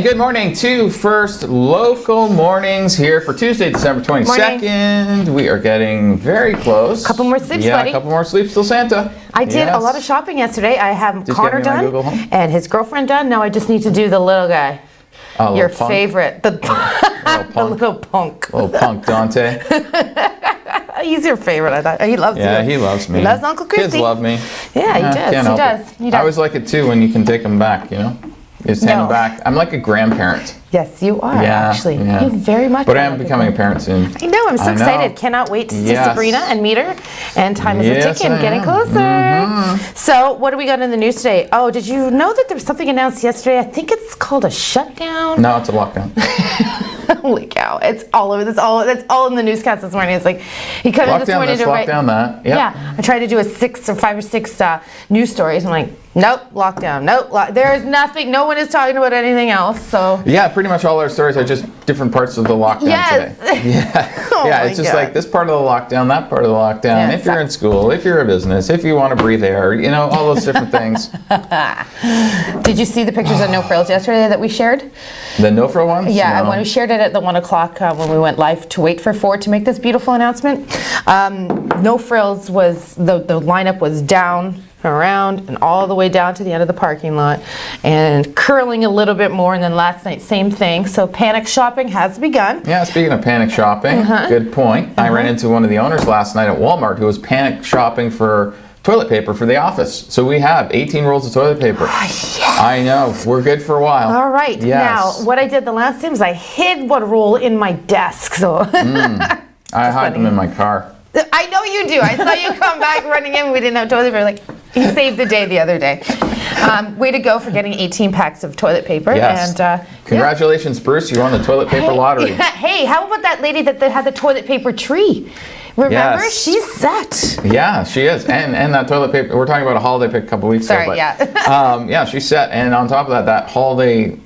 good morning to First Local Mornings here for Tuesday, December 22nd. Morning. We are getting very close. Couple more sleeps, buddy. Yeah, a couple more sleeps till Santa. I did a lot of shopping yesterday. I have Connor done and his girlfriend done. Now I just need to do the little guy. Your favorite. The little punk. Little punk Dante. He's your favorite, I thought. He loves you. Yeah, he loves me. He loves Uncle Christy. Kids love me. Yeah, he does. He does. I always like it too when you can take them back, you know? You just hand them back. I'm like a grandparent. Yes, you are, actually. Yeah. You very much But I am becoming a parent soon. I know, I'm so excited. Cannot wait to see Sabrina and meet her. And time is a ticking, getting closer. So, what do we got in the news today? Oh, did you know that there was something announced yesterday? I think it's called a shutdown. No, it's a lockdown. Holy cow. It's all over. That's all in the newscast this morning. It's like, he comes in this morning to write. Lockdown that. Yep. Yeah. I tried to do 5 or 6 news stories. I'm like, nope, lockdown. Nope, there is nothing. No one is talking about anything else. So yeah, pretty much all our stories are just different parts of the lockdown today. Yeah, it's just like this part of the lockdown, that part of the lockdown. If you're in school, if you're a business, if you want to breathe air, you know, all those different things. Did you see the pictures of No Frills yesterday that we shared? The No Frill ones? Yeah, when we shared it at the 1 o'clock when we went live to wait for Ford to make this beautiful announcement. No Frills was, the lineup was down, around, and all the way down to the end of the parking lot, and curling a little bit more. And then last night, same thing. So panic shopping has begun. Yeah, speaking of panic shopping, good point. I ran into one of the owners last night at Walmart who was panic shopping for toilet paper for the office. So we have 18 rolls of toilet paper. Yes. I know, we're good for a while. All right. Yes. Now, what I did the last time is I hid one roll in my desk. So I hide them in my car. I know you do. I saw you come back running in. We didn't have toilet paper. Like, you saved the day the other day. Way to go for getting 18 packs of toilet paper. Yes. And congratulations, Bruce. You won the toilet paper lottery. Hey, how about that lady that had the toilet paper tree? Remember? She's set. Yeah, she is. And that toilet paper, we're talking about a holiday pick a couple weeks ago. But, yeah, she's set. And on top of that holiday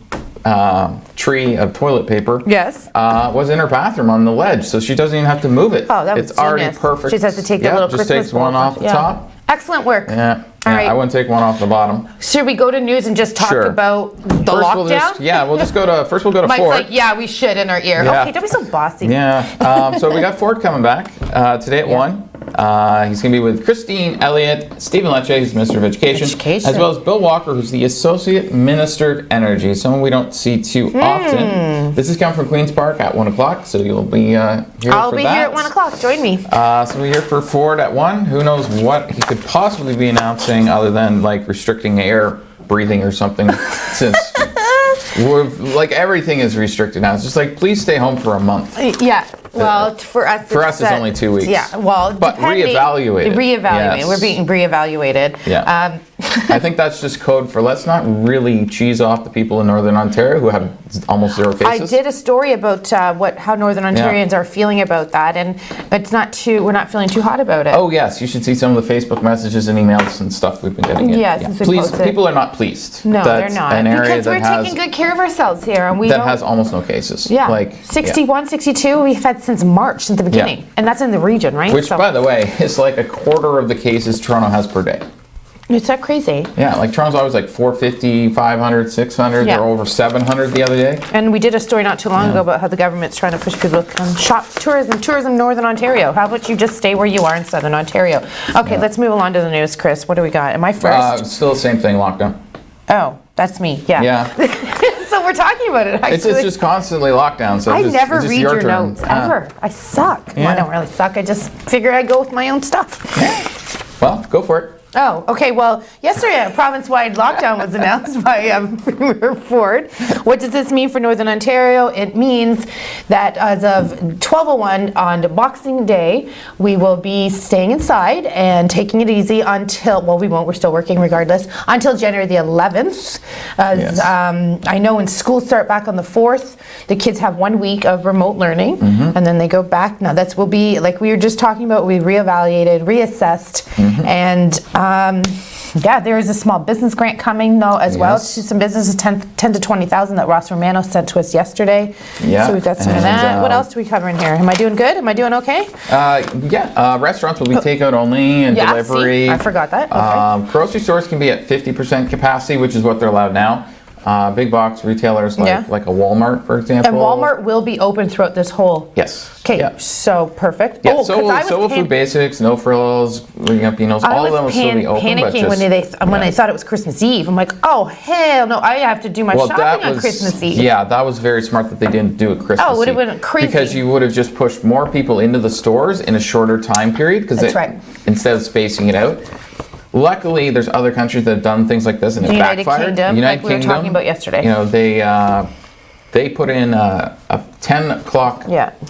tree of toilet paper was in her bathroom on the ledge, so she doesn't even have to move it. Oh, that was already perfect. She just has to take the little Christmas just takes one off the top. Excellent work. Yeah. All right. I wouldn't take one off the bottom. Should we go to news and just talk about the lockdown? We'll just go to, first we'll go to Mike's Ford. like, yeah, we should in our ear. Okay, don't be so bossy. Yeah. So we got Ford coming back today at 1. He's going to be with Christine Elliott, Stephen Lecce, who's Minister of Education, as well as Bill Walker, who's the Associate Minister of Energy, someone we don't see too often. This is coming from Queen's Park at 1 o'clock, so you'll be here for that. I'll be here at 1 o'clock. Join me. So we're here for Ford at 1. Who knows what he could possibly be announcing other than like restricting air breathing or something, since like everything is restricted now. It's just like, please stay home for a month. Yeah. Well, for us, it's only 2 weeks. Yeah. Well, but reevaluate. Reevaluate. We're being reevaluated. Yeah. I think that's just code for let's not really cheese off the people in Northern Ontario who have almost 0 cases. I did a story about how Northern Ontarians are feeling about that, and we're not feeling too hot about it. Oh yes, you should see some of the Facebook messages and emails and stuff we've been getting. People are not pleased. No, they're not. Because we're taking good care of ourselves here, and that has almost no cases. Yeah, like 61, 62 we've had since March, since the beginning, and that's in the region, right? Which, by the way, is like a quarter of the cases Toronto has per day. It's that crazy. Yeah, like Toronto's always like 450, 500, 600. They're over 700 the other day. And we did a story not too long ago about how the government's trying to push people to come shop tourism Northern Ontario. How about you just stay where you are in Southern Ontario? Okay, let's move along to the news, Chris. What do we got? Am I first? Still the same thing, lockdown. Oh, that's me. Yeah. So we're talking about it. It's just constantly lockdown. So I never read your notes ever. I suck. Well, I don't really suck. I just figure I'd go with my own stuff. Well, go for it. Oh, okay. Well, yesterday a province-wide lockdown was announced by Premier Ford. What does this mean for Northern Ontario? It means that as of 12:01 on Boxing Day, we will be staying inside and taking it easy until, well, we won't. We're still working regardless, until January the 11th. I know when schools start back on the 4th, the kids have 1 week of remote learning, and then they go back. Now, will be, like we were just talking about, we reevaluated, reassessed, and there is a small business grant coming though as well to some businesses, 10 to 20,000 that Ross Romano sent to us yesterday. So we've got some of that. What else do we cover in here? Am I doing good? Am I doing okay? Restaurants will be takeout only and delivery. I forgot that. Okay. Grocery stores can be at 50% capacity, which is what they're allowed now. big box retailers like a Walmart, for example. And Walmart will be open throughout this whole. Yes. Okay, Yeah. so perfect. Yeah, so will Food Basics, No Frills, Ring Up Beanos, all of them will still be open. I was panicking when I thought it was Christmas Eve. I'm like, oh, hell no, I have to do my shopping on Christmas Eve. Yeah, that was very smart that they didn't do it Christmas Eve. Oh, it would have been crazy. Because you would have just pushed more people into the stores in a shorter time period. That's right. Instead of spacing it out. Luckily, there's other countries that have done things like this and it backfired. United Kingdom, we were talking about yesterday. You know, they put in a 10 o'clock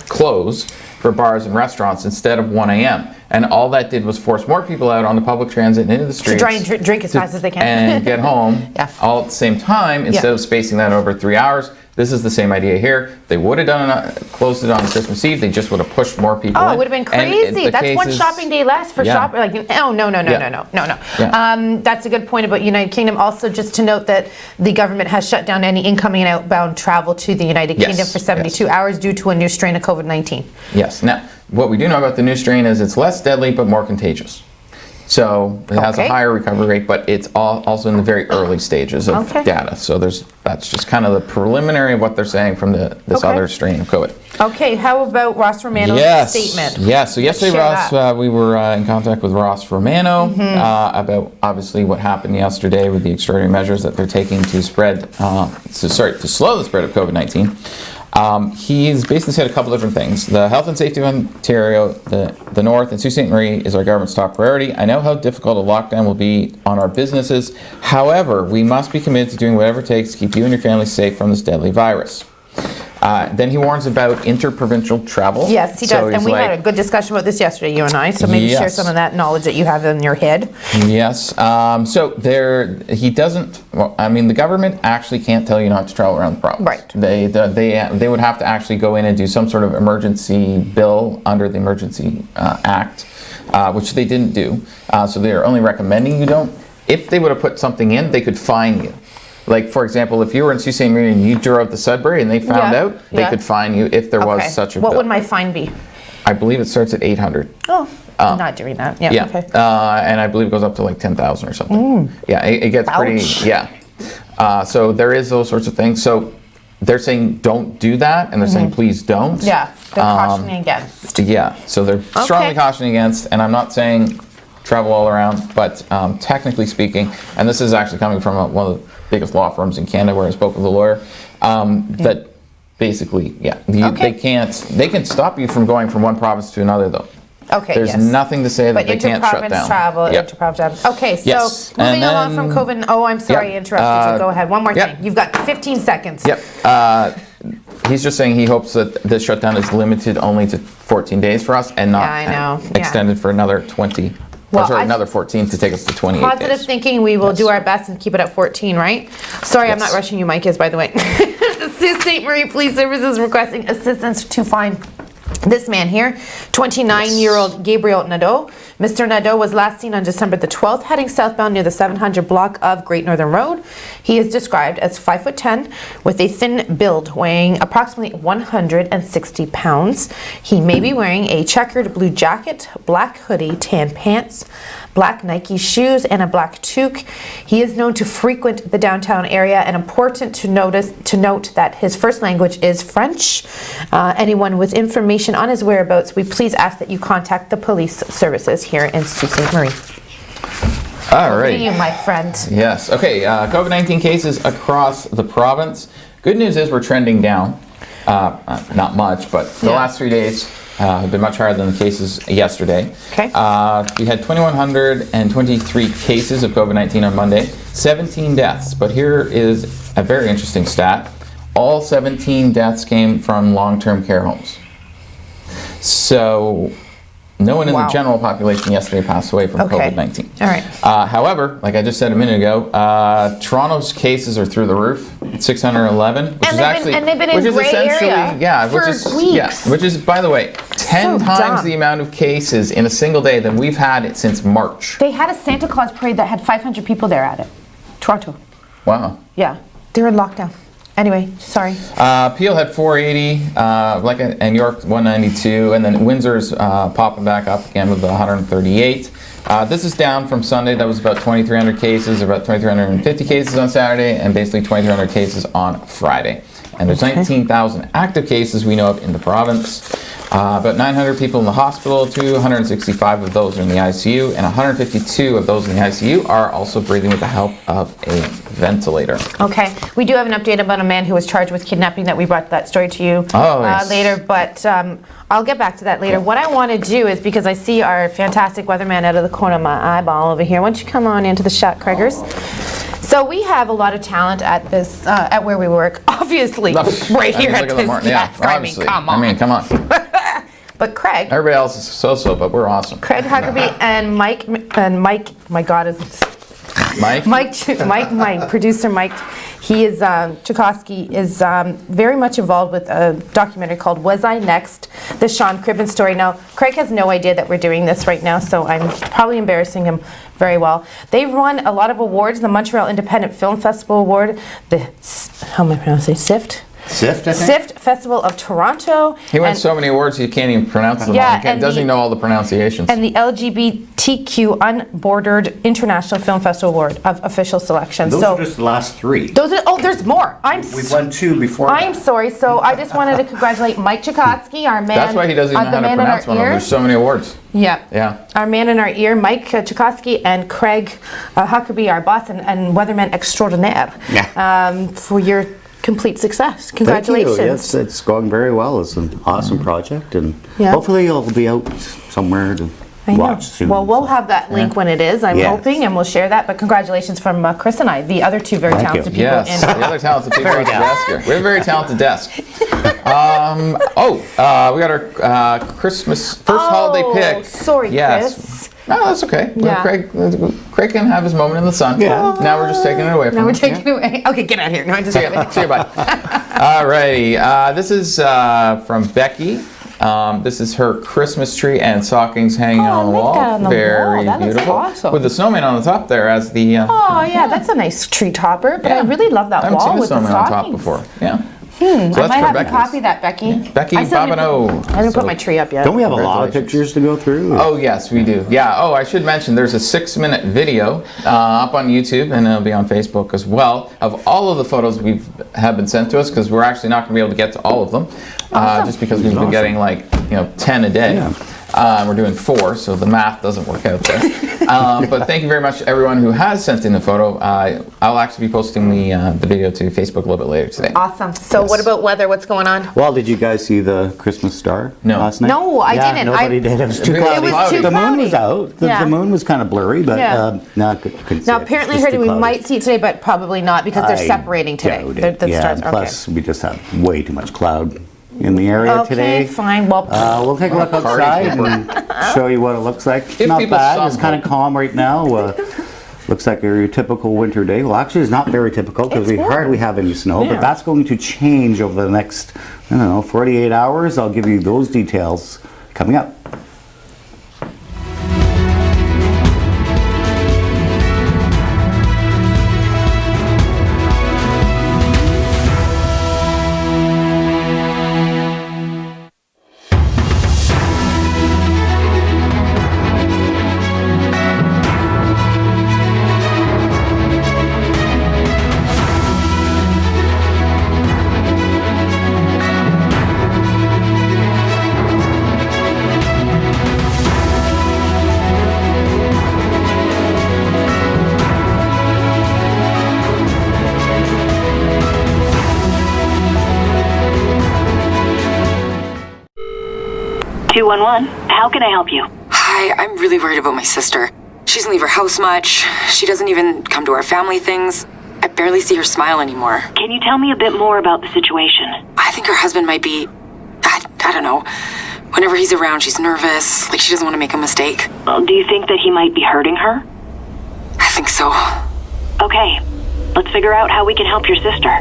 close for bars and restaurants instead of 1 a.m. And all that did was force more people out on the public transit and into the streets. To try and drink as fast as they can. And get home all at the same time instead of spacing that over 3 hours. This is the same idea here. They would have closed it on Christmas Eve. They just would have pushed more people in. Oh, it would have been crazy. That's one shopping day less for shopping. Like, oh, no. Yeah. That's a good point about United Kingdom. Also, just to note that the government has shut down any incoming and outbound travel to the United Kingdom for 72 hours due to a new strain of COVID-19. Yes. Now, what we do know about the new strain is it's less deadly but more contagious. So it has a higher recovery rate, but it's also in the very early stages of data. So that's just kind of the preliminary of what they're saying from this other strain of COVID. Okay, how about Ross Romano's statement? Yes, so yesterday, Ross, we were in contact with Ross Romano about obviously what happened yesterday with the extraordinary measures that they're taking to slow the spread of COVID-19. He's basically said a couple different things. The health and safety of Ontario, the North, and Sault Ste. Marie is our government's top priority. I know how difficult a lockdown will be on our businesses. However, we must be committed to doing whatever it takes to keep you and your family safe from this deadly virus. Then he warns about interprovincial travel. Yes, he does. And we had a good discussion about this yesterday, you and I. So maybe share some of that knowledge that you have in your head. Yes. He doesn't. Well, I mean, the government actually can't tell you not to travel around the province. Right. They would have to actually go in and do some sort of emergency bill under the Emergency Act, which they didn't do. So they are only recommending you don't. If they would have put something in, they could fine you. Like, for example, if you were in Sault Ste. Marie and you drove to Sudbury and they found out, they could fine you if there was such a bill. What would my fine be? I believe it starts at 800. Oh, I'm not doing that. Yeah. Okay. And I believe it goes up to like 10,000 or something. Yeah, it gets pretty, so there is those sorts of things. So they're saying don't do that, and they're saying please don't. Yeah, they're cautioning against. Yeah, so they're strongly cautioning against, and I'm not saying travel all around, but technically speaking, and this is actually coming from one of the biggest law firms in Canada where I spoke with a lawyer, that basically, they can stop you from going from one province to another though. Okay, There's nothing to say that they can't shut down. Travel. Okay, so moving along from COVID. Oh, I'm sorry, I interrupted you. Go ahead. One more thing. You've got 15 seconds. He's just saying he hopes that this shutdown is limited only to 14 days for us and not extended for another 20. Another 14 to take us to 28 days. Positive thinking, we will do our best and keep it at 14, right? Sorry, I'm not rushing you, Mike, by the way. The Sault Ste. Marie Police Services requesting assistance to find this man here, 29-year-old Gabriel Nadeau. Mr. Nadeau was last seen on December the 12th heading southbound near the 700 block of Great Northern Road. He is described as 5'10" with a thin build, weighing approximately 160 pounds. He may be wearing a checkered blue jacket, black hoodie, tan pants, black Nike shoes, and a black toque. He is known to frequent the downtown area, and important to note that his first language is French. Anyone with information on his whereabouts, we please ask that you contact the police services here in Sault Ste. Marie. All right. Over to you, my friend. Yes. Okay. COVID-19 cases across the province. Good news is we're trending down. Not much, but the last 3 days have been much higher than the cases yesterday. Okay. We had 2,123 cases of COVID-19 on Monday, 17 deaths. But here is a very interesting stat. All 17 deaths came from long-term care homes. So no one in the general population yesterday passed away from COVID-19. All right. However, like I just said a minute ago, Toronto's cases are through the roof. 611, which they've been in gray area for weeks. Which is, by the way, 10 times the amount of cases in a single day than we've had since March. They had a Santa Claus parade that had 500 people there at it. Toronto. Wow. Yeah, they're in lockdown. Anyway, sorry. Peel had 480, and York 192, and then Windsor's popping back up again with 138. This is down from Sunday. That was about 2,300 cases, about 2,350 cases on Saturday, and basically 2,300 cases on Friday. And there's 19,000 active cases we know of in the province. About 900 people in the hospital, 265 of those are in the ICU, and 152 of those in the ICU are also breathing with the help of a ventilator. Okay, we do have an update about a man who was charged with kidnapping that we brought that story to you Yes. later, but I'll get back to that later. What I want to do is, because I see our fantastic weatherman out of the corner of my eyeball over here, why don't you come on into the shot, Craigers? So we have a lot of talent at this, at where we work, obviously, right here at this desk. I mean, come on. But Craig. Everybody else is so-so, but we're awesome. Craig Huckabee and Mike, my God, is Mike, producer Mike, he is, Tchaikovsky is very much involved with a documentary called Was I Next? The Sean Cribben story. Now, Craig has no idea that we're doing this right now, so I'm probably embarrassing him very well. They've won a lot of awards, the Montreal Independent Film Festival Award, how am I pronouncing it? SIFT? SIFT, I think? SIFT Festival of Toronto. He won so many awards he can't even pronounce them all. He doesn't even know all the pronunciations. And the LGBTQ Unbordered International Film Festival Award of official selection. Those are just the last 3. There's more. We've won 2 before. I'm sorry. So I just wanted to congratulate Mike Tchaikovsky, our man. That's why he doesn't even know how to pronounce one of them. There's so many awards. Yeah. Our man in our ear, Mike Tchaikovsky, and Craig Huckabee, our boss and weatherman extraordinaire, for your complete success. Congratulations. Thank you. Yes, it's going very well. It's an awesome project, and hopefully it'll be out somewhere to watch soon. Well, we'll have that link when it is, I'm hoping, and we'll share that. But congratulations from Chris and I, the other two very talented people. Yes, the other talented people at the desk here. We have a very talented desk. We got our Christmas first holiday pick. Sorry, Chris. No, that's okay. Yeah. Craig can have his moment in the sun. Yeah. Now we're just taking it away from him. Now we're taking it away. Okay, get out of here. No, I'm just See you, bye. Alrighty, this is from Becky. This is her Christmas tree and stockings hanging on the wall. Very beautiful. Awesome. With the snowman on the top there as the... that's a nice tree topper, but I really love that wall with the stockings. I haven't seen a snowman on top before. Yeah. So I might have to copy that, Becky. Becky Bobineau. I didn't put my tree up yet. Don't we have a lot of pictures to go through? Oh, yes, we do. Yeah. Oh, I should mention there's a 6-minute video up on YouTube, and it'll be on Facebook as well, of all of the photos have been sent to us, because we're actually not going to be able to get to all of them, just because we've been getting 10 a day. Yeah. We're doing 4, so the math doesn't work out there. But thank you very much to everyone who has sent in the photo. I'll actually be posting the video to Facebook a little bit later today. Awesome. So what about weather? What's going on? Well, did you guys see the Christmas star last night? No, I didn't. Nobody did. It was too cloudy. It was too the cloudy. moon was out. The moon was kind of blurry, but couldn't see Now, apparently I heard we might see it today, but probably not, because they're separating today. The stars. Plus, we just have way too much cloud in the area today. Okay, fine. Well, we'll take a look outside and show you what it looks like. Not bad. It's kind of calm right now. Looks like your typical winter day. Well, actually, it's not very typical because we hardly have any snow, but that's going to change over the next, 48 hours. I'll give you those details coming up. How can I help you? Hi, I'm really worried about my sister. She doesn't leave her house much. She doesn't even come to our family things. I barely see her smile anymore. Can you tell me a bit more about the situation? I think her husband might be... I don't know. Whenever he's around, she's nervous, like she doesn't want to make a mistake. Do you think that he might be hurting her? I think so. Okay, let's figure out how we can help your sister.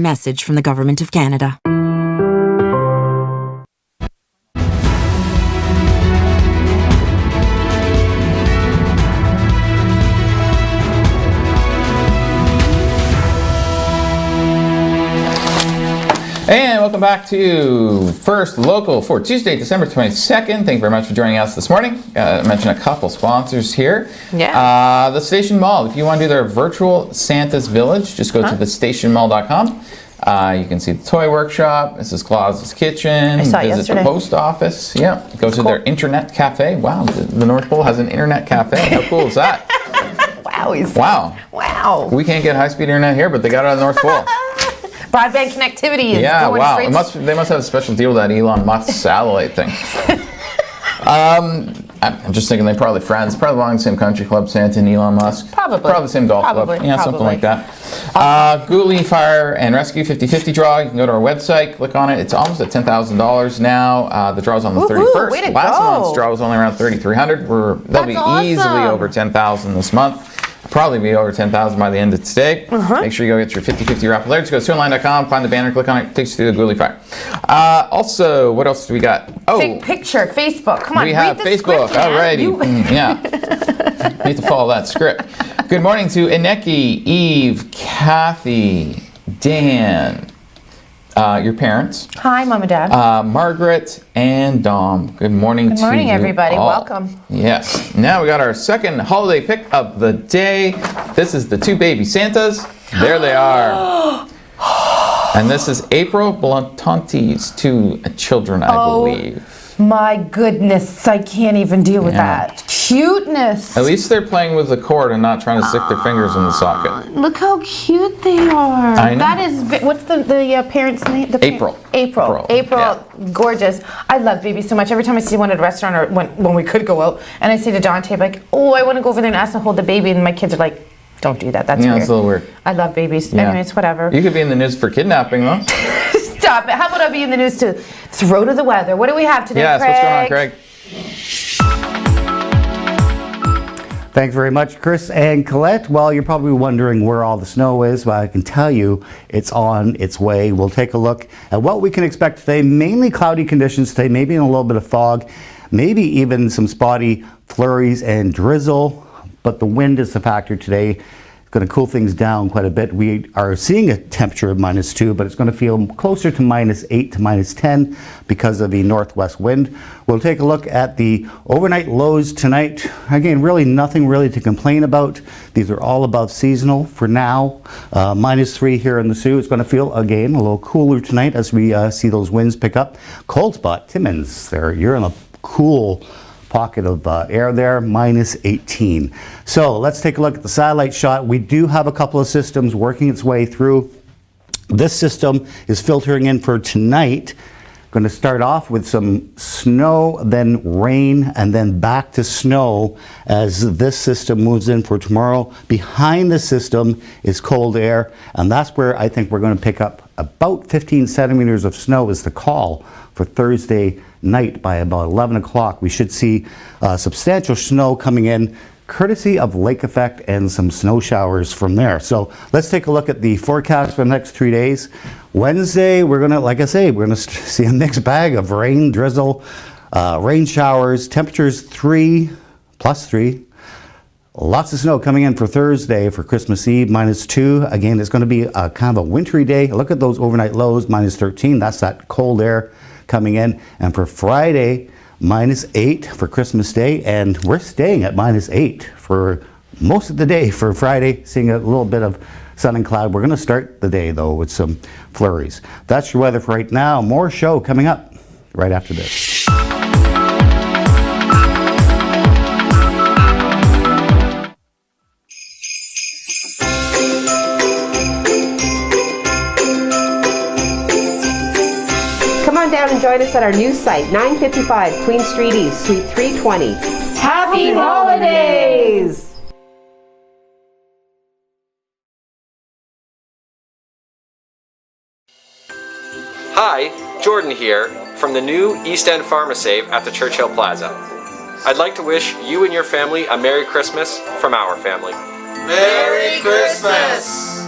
message from the Government of Canada. And welcome back to First Local for Tuesday, December 22nd. Thank you very much for joining us this morning. I mentioned a couple sponsors here. Yeah. The Station Mall. If you want to do their virtual Santa's Village, just go to thestationmall.com. You can see the toy workshop, Mrs. Claus's kitchen, I saw it visit yesterday. the post office. Yeah, go to their internet cafe. Wow, the North Pole has an internet cafe. How cool is that? Wow. Wow. We can't get high-speed internet here, but they got it on the North Pole. Broadband connectivity is going wow. straight They must have a special deal with that Elon Musk satellite thing. I'm just thinking they're probably friends. Probably belong to the same country club, Santa and Elon Musk. Probably. The same golf club. Yeah, something like that. Ghoulie Fire and Rescue 50/50 draw. You can go to our website, click on it. It's almost at $10,000 now. The draw's on the 31st. Way to Last go. month's draw was only around $3,300. They'll be awesome. easily over $10,000 this month. Probably be over 10,000 by the end of today. Make sure you go get your 50/50 raffle there. Just go to StoneLine.com, find the banner, click on it, takes you through the Ghoulie Fire. Also, what else do we got? Oh, Big picture, Facebook. Come on, we have read the Facebook. script, man. Alrighty. Yeah. Need to follow that script. Good morning to Ineki, Eve, Kathy, Dan, your parents, Hi, Mom and Dad. Margaret, and Dom. Good morning to you. Good morning, everybody. all. Welcome. Yes. Now we got our second holiday pick of the day. This is the two baby Santas. There they are. And this is April Blantonti's two children, I believe. My goodness, I can't even deal with that. Cuteness. At least they're playing with the cord and not trying to stick their fingers in the socket. Look how cute they are. I know. That is, what's the parent's name? April. April, yeah. gorgeous. I love babies so much. Every time I see one at a restaurant or when we could go out, and I say to Dante, like, oh, I want to go over there and ask to hold the baby, and my kids are like, don't do that. That's weird. It's a little weird. I love babies. Yeah. Anyways, whatever. You could be in the news for kidnapping, though. Stop it. How about I be in the news to throw to the weather? What do we have today, Yes, Craig? what's going on, Craig? Thanks very much, Chris and Colette. Well, you're probably wondering where all the snow is. Well, I can tell you it's on its way. We'll take a look at what we can expect today. Mainly cloudy conditions today, maybe in a little bit of fog, maybe even some spotty flurries and drizzle. But the wind is the factor today. It's going to cool things down quite a bit. We are seeing a temperature of -2, but it's going to feel closer to -8 to -10 because of the northwest wind. We'll take a look at the overnight lows tonight. Again, really nothing really to complain about. These are all above seasonal for now. -3 here in the Sioux. It's going to feel, again, a little cooler tonight as we see those winds pick up. Cold spot, Timmins, there. You're in a cool pocket of air there, -18. So let's take a look at the satellite shot. We do have a couple of systems working its way through. This system is filtering in for tonight. Going to start off with some snow, then rain, and then back to snow as this system moves in for tomorrow. Behind the system is cold air, and that's where I think we're going to pick up about 15 centimeters of snow is the call for Thursday night by about 11 o'clock. We should see substantial snow coming in, courtesy of lake effect and some snow showers from there. So let's take a look at the forecast for the next 3 days. Wednesday, we're going to, like I say, we're going to see a mixed bag of rain, drizzle, rain showers, temperatures +3. Lots of snow coming in for Thursday for Christmas Eve, -2. Again, it's going to be a kind of a wintry day. Look at those overnight lows, -13. That's that cold air coming in. And for Friday, -8 for Christmas Day. And we're staying at -8 for most of the day for Friday, seeing a little bit of sun and cloud. We're going to start the day, though, with some flurries. That's your weather for right now. More show coming up right after this. Come on down and join us at our new site, 955 Queen Street East, Suite 320. Happy Holidays! Hi, Jordan here from the new East End Pharmasave at the Churchill Plaza. I'd like to wish you and your family a Merry Christmas from our family. Merry Christmas!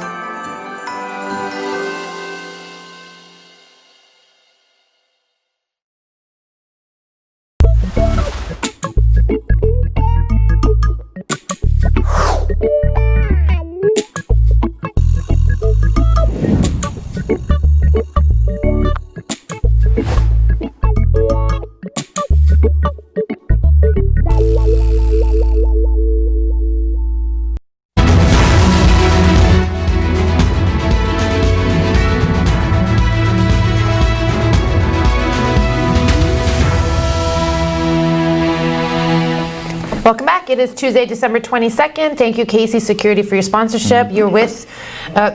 Welcome back. It is Tuesday, December 22nd. Thank you, Casey Security, for your sponsorship. You're with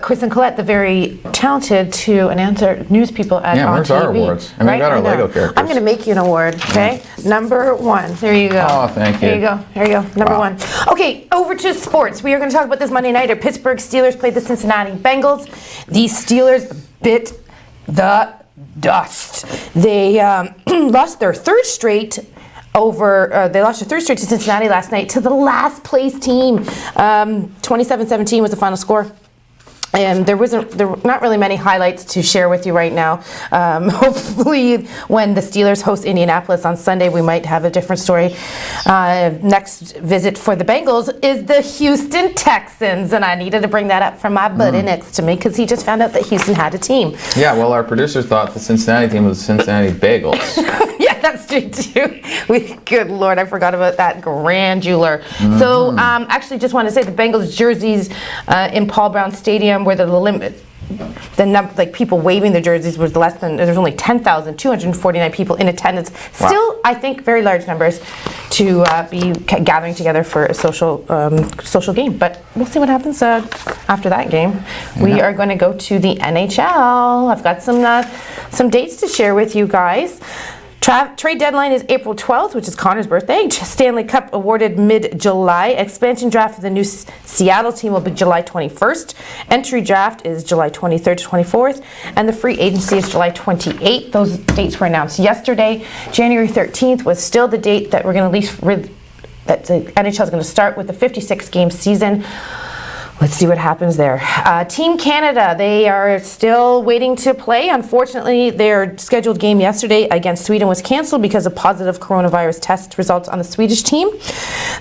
Chris and Colette, the very talented to announcer news people at Yeah, where's our awards? I mean, we got our Lego characters. I'm going to make you an award, okay? Number 1. There you go. Oh, thank you. There you go. There you go. Number 1. Okay, over to sports. We are going to talk about this Monday nighter. Pittsburgh Steelers played the Cincinnati Bengals. The Steelers bit the dust. They lost their third straight to Cincinnati last night to the last place team. 27-17 was the final score. And there were not really many highlights to share with you right now. Hopefully when the Steelers host Indianapolis on Sunday, we might have a different story. Next visit for the Bengals is the Houston Texans. And I needed to bring that up from my buddy next to me because he just found out that Houston had a team. Yeah, well, our producers thought the Cincinnati team was Cincinnati Bagels. Yeah, that's true too. Good Lord, I forgot about that grandeur. So actually just want to say the Bengals jerseys in Paul Brown Stadium where the limit, people waving their jerseys was less than, there's only 10,249 people in attendance. Wow. Still, I think, very large numbers to be gathering together for a social game. But we'll see what happens after that game. We are going to go to the NHL. I've got some dates to share with you guys. Trade deadline is April 12th, which is Connor's birthday. Stanley Cup awarded mid-July. Expansion draft for the new Seattle team will be July 21st. Entry draft is July 23rd to 24th. And the free agency is July 28th. Those dates were announced yesterday. January 13th was still the date that we're going to that the NHL is going to start with the 56-game season. Let's see what happens there. Team Canada, they are still waiting to play. Unfortunately, their scheduled game yesterday against Sweden was canceled because of positive coronavirus test results on the Swedish team.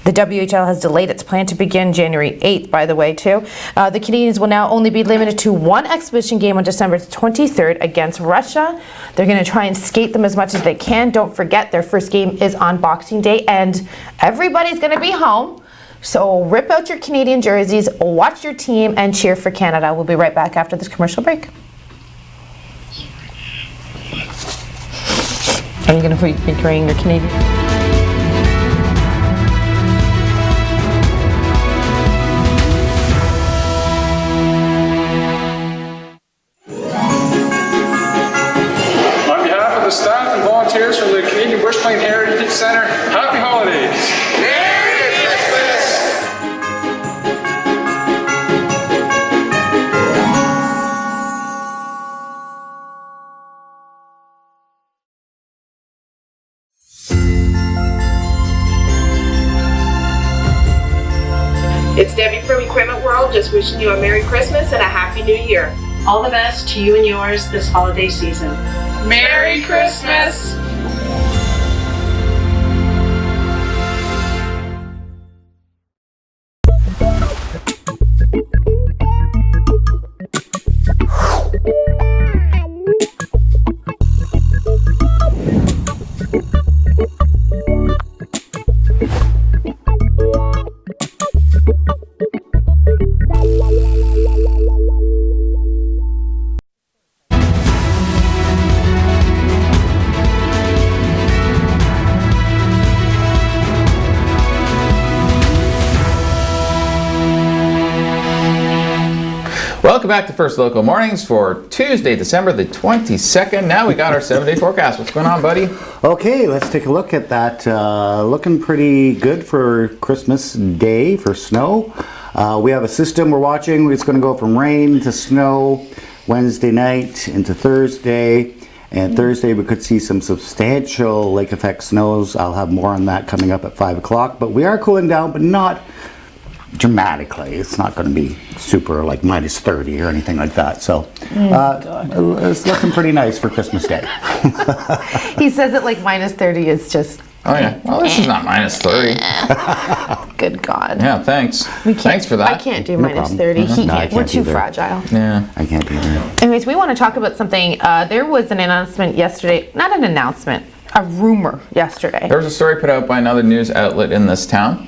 The WHL has delayed its plan to begin January 8th, by the way, too. The Canadians will now only be limited to one exhibition game on December 23rd against Russia. They're going to try and skate them as much as they can. Don't forget, their first game is on Boxing Day, and everybody's going to be home. So rip out your Canadian jerseys, watch your team, and cheer for Canada. We'll be right back after this commercial break. Are you going to be carrying your Canadian? On behalf of the staff and volunteers from the Canadian Bush Plane Heritage Centre, happy holidays! It's Debbie from Equipment World, just wishing you a Merry Christmas and a Happy New Year. All the best to you and yours this holiday season. Merry Christmas! Welcome back to First Local Mornings for Tuesday, December the 22nd. Now we got our 7-day forecast. What's going on, buddy? Okay, let's take a look at that. Looking pretty good for Christmas Day for snow. We have a system we're watching. It's going to go from rain to snow Wednesday night into Thursday. And Thursday we could see some substantial lake effect snows. I'll have more on that coming up at 5 o'clock. But we are cooling down, but not dramatically. It's not going to be super like minus 30 or anything like that. So it's looking pretty nice for Christmas Day. He says it like minus 30 is just... Oh yeah, well this is not minus 30. Good God. Yeah, thanks. Thanks for that. I can't do minus 30. We're too fragile. Yeah. I can't do that. Anyways, we want to talk about something. There was an announcement yesterday, not an announcement, a rumor yesterday. There was a story put out by another news outlet in this town.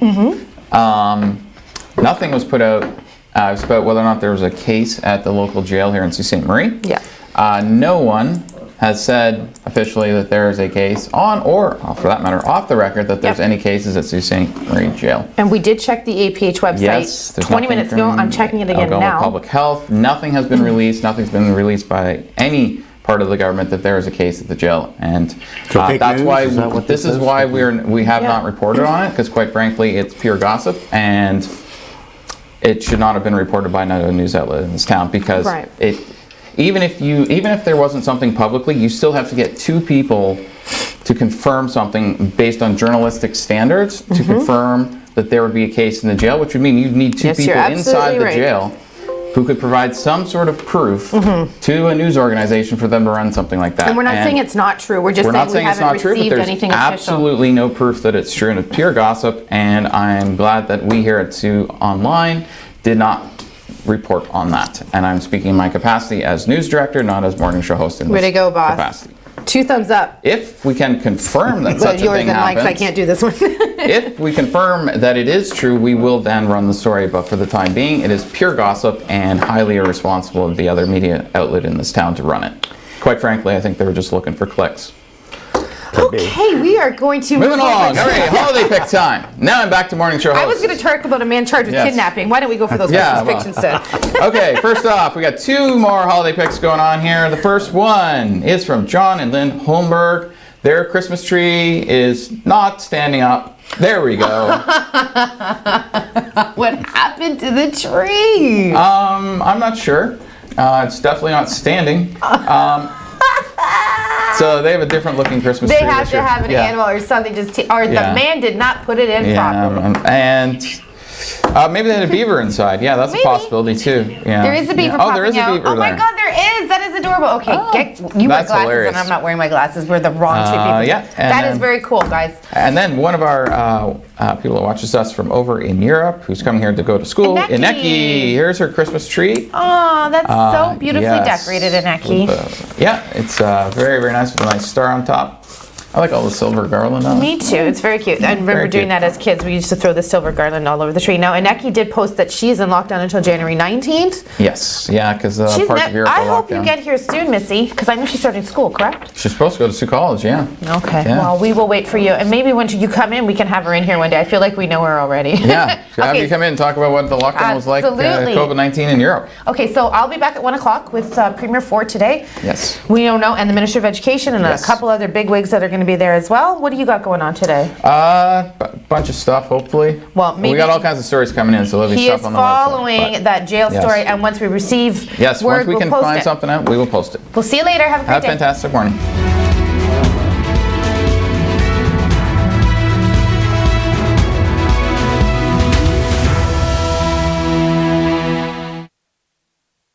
Nothing was put out. It was about whether or not there was a case at the local jail here in Sault Ste. Marie. Yeah. No one has said officially that there is a case on, or for that matter, off the record, that there's any cases at Sault Ste. Marie Jail. And we did check the APH website Yes, 20 minutes ago. I'm checking it again now. Public Health. Nothing has been released. Nothing's been released by any part of the government that there is a case at the jail, and that's why this is why we have not reported on it, because quite frankly, it's pure gossip, and it should not have been reported by another news outlet in this town, because even if there wasn't something publicly, you still have to get two people to confirm something based on journalistic standards to confirm that there would be a case in the jail, which would mean you'd need two people inside the jail who could provide some sort of proof to a news organization for them to run something like that. And we're not saying it's not true. We're just saying we haven't received anything official. Absolutely no proof that it's true, and it's pure gossip. And I'm glad that we here at Sioux Online did not report on that. And I'm speaking in my capacity as news director, not as morning show host in this capacity. 2 thumbs up. If we can confirm that such a thing happens, I can't do this one. if we confirm that it is true, we will then run the story. But for the time being, it is pure gossip and highly irresponsible of the other media outlet in this town to run it. Quite frankly, I think they were just looking for clicks. Okay, we are going to moving along. All right, holiday pick time. Now I'm back to morning show host. I was going to talk about a man charged with kidnapping. Why don't we go for those picks instead? Okay, first off, we got 2 more holiday picks going on here. The first one is from John and Lynn Holmberg. Their Christmas tree is not standing up. There we go. What happened to the tree? I'm not sure. It's definitely not standing. So they have a different looking Christmas tree. They have to have an animal or something, or the man did not put it in properly. And maybe they had a beaver inside. Yeah, that's a possibility too. Yeah. There is a beaver popping there is a beaver Oh my God, there is. That is adorable. Okay, you wear glasses hilarious. And I'm not wearing my glasses. We're the wrong two people. That is very cool, guys. And then one of our people that watches us from over in Europe, who's coming here to go to school, Ineki. Here's her Christmas tree. Oh, that's so beautifully decorated, Ineki. It's very, very nice with a nice star on top. I like all the silver garland on it. Me too. It's very cute. I remember doing that as kids. We used to throw the silver garland all over the tree. Now, Ineki did post that she's in lockdown until January 19th. Yes. Yeah, because parts of Europe are locked down. I hope you get here soon, Missy, because I know she's starting school, correct? She's supposed to go to Sioux College, yeah. Okay. Yeah. Well, we will wait for you. And maybe when you come in, we can have her in here one day. I feel like we know her already. Yeah. Have you come in and talk about what the lockdown was like, COVID-19 in Europe. Okay, so I'll be back at 1 o'clock with Premier Ford today. Yes. We don't know, and the Minister of Education and a couple other bigwigs that are going to be there as well. What do you got going on today? Bunch of stuff, hopefully. Well, maybe we got all kinds of stories coming in, so there'll be stuff on the website. He is following that jail story, and once we receive word, once we can find something out, we will post it. We'll see you later. Have a great day. Have a fantastic morning.